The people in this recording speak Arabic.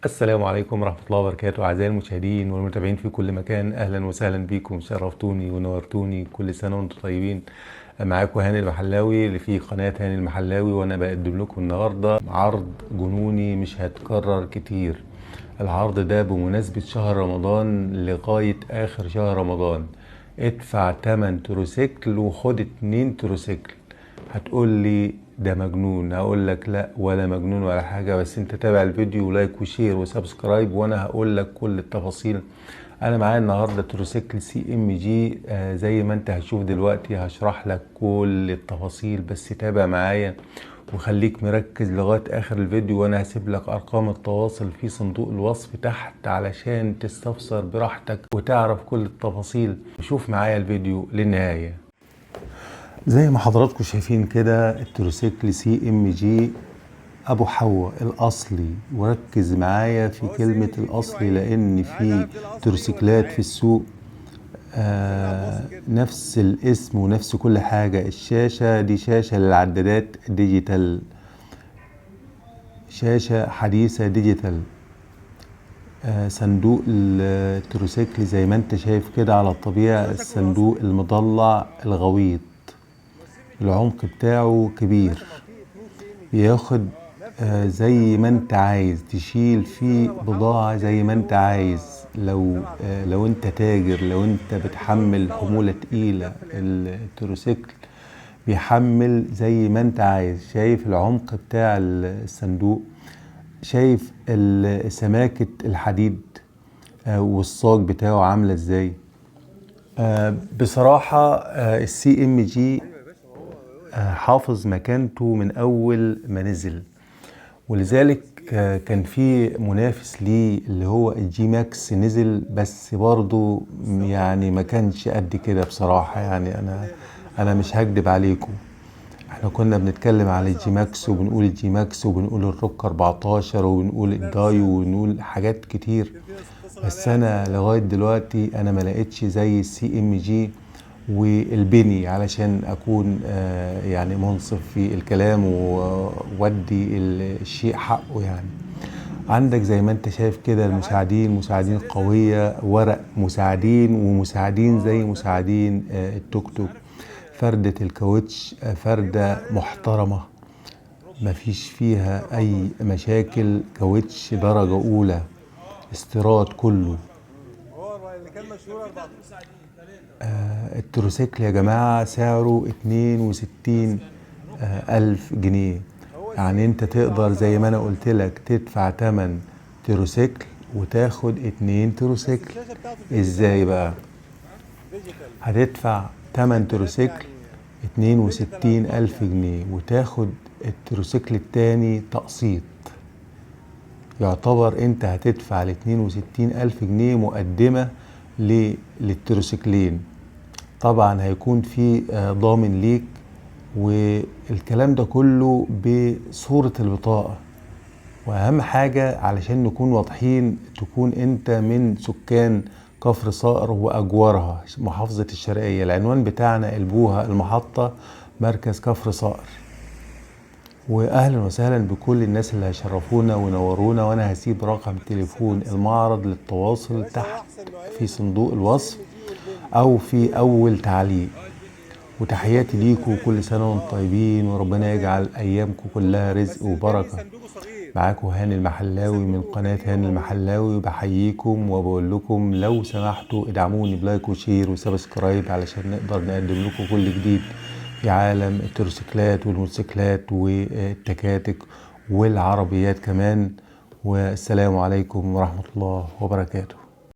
السلام عليكم ورحمة الله وبركاته. أعزائي المشاهدين والمتابعين في كل مكان، أهلا وسهلا بكم، شرفتوني ونورتوني. كل سنة وانتم طيبين. معاكم هاني المحلاوي اللي في قناة هاني المحلاوي، وأنا بقدم لكم النهاردة عرض جنوني مش هتكرر كتير. العرض ده بمناسبة شهر رمضان لغاية آخر شهر رمضان. ادفع 8 تروسيكل وخد 2 تروسيكل. هتقول لي ده مجنون، هقول لك لا ولا مجنون ولا حاجة، بس انت تابع الفيديو ولايك وشير وسبسكرايب وانا هقول لك كل التفاصيل. انا معايا النهاردة تروسيكل CMG، زي ما انت هتشوف دلوقتي هشرح لك كل التفاصيل، بس تابع معايا وخليك مركز لغاية اخر الفيديو، وانا هسيب لك ارقام التواصل في صندوق الوصف تحت علشان تستفسر براحتك وتعرف كل التفاصيل. شوف معايا الفيديو للنهاية. زي ما حضراتكم شايفين كده التروسيكل CMG ابو حواء الاصلي، وركز معايا في كلمة الاصلي لان في تروسيكلات في السوق نفس الاسم ونفس كل حاجة. الشاشة دي شاشة للعدادات ديجيتال، شاشة حديثة ديجيتال. صندوق التروسيكل زي ما انت شايف كده على الطبيعة، الصندوق المضلع الغويط، العمق بتاعه كبير، بياخد زي ما انت عايز، تشيل فيه بضاعة زي ما انت عايز. لو انت تاجر، لو انت بتحمل حمولة تقيلة، التروسيكل بيحمل زي ما انت عايز. شايف العمق بتاع الصندوق، شايف سماكة الحديد والصاج بتاعه عاملة ازاي. بصراحة CMG حافظ مكانته من اول ما نزل، ولذلك كان في منافس ليه اللي هو الجي ماكس نزل، بس برضو يعني ما كانش قد كده بصراحة. يعني انا مش هكدب عليكم، احنا كنا بنتكلم على الجي ماكس وبنقول الجي ماكس وبنقول الروك 14 وبنقول الدايو وبنقول حاجات كتير، بس انا لغاية دلوقتي انا ما لقيتش زي CMG والبني، علشان اكون يعني منصف في الكلام وودي الشيء حقه. يعني عندك زي ما انت شايف كده مساعدين قوية، ورق مساعدين ومساعدين زي مساعدين التوك توك. فردة الكاوتش فردة محترمة، مفيش فيها اي مشاكل. كاوتش درجة اولى، استيراد كله. التروسيكل يا جماعة سعره 62 ألف جنيه. يعني انت تقدر زي ما انا قلت لك تدفع 8 تروسيكل وتاخد 2 تروسيكل. ازاي بقى؟ هتدفع 8 تروسيكل 62 ألف جنيه وتاخد التروسيكل التاني تقسيط. يعتبر انت هتدفع 62 ألف جنيه مقدمة للتروسيكلين. طبعا هيكون في ضامن ليك، والكلام ده كله بصورة البطاقة. واهم حاجة علشان نكون واضحين، تكون انت من سكان كفر صقر واجوارها، محافظة الشرقية. العنوان بتاعنا البوهة المحطة، مركز كفر صقر. واهلا وسهلا بكل الناس اللي هيشرفونا ونورونا، وانا هسيب رقم تليفون المعرض للتواصل تحت في صندوق الوصف او في اول تعليق. وتحياتي ليكم، كل سنة وانتم طيبين، وربنا يجعل ايامكم كلها رزق وبركة. معاكم هاني المحلاوي من قناة هاني المحلاوي، بحييكم وبقول لكم لو سمحتوا ادعموني بلايك وشير وسبسكرايب علشان نقدر نقدم لكم كل جديد في عالم التروسيكلات والموتوسيكلات والتكاتك والعربيات كمان. والسلام عليكم ورحمة الله وبركاته.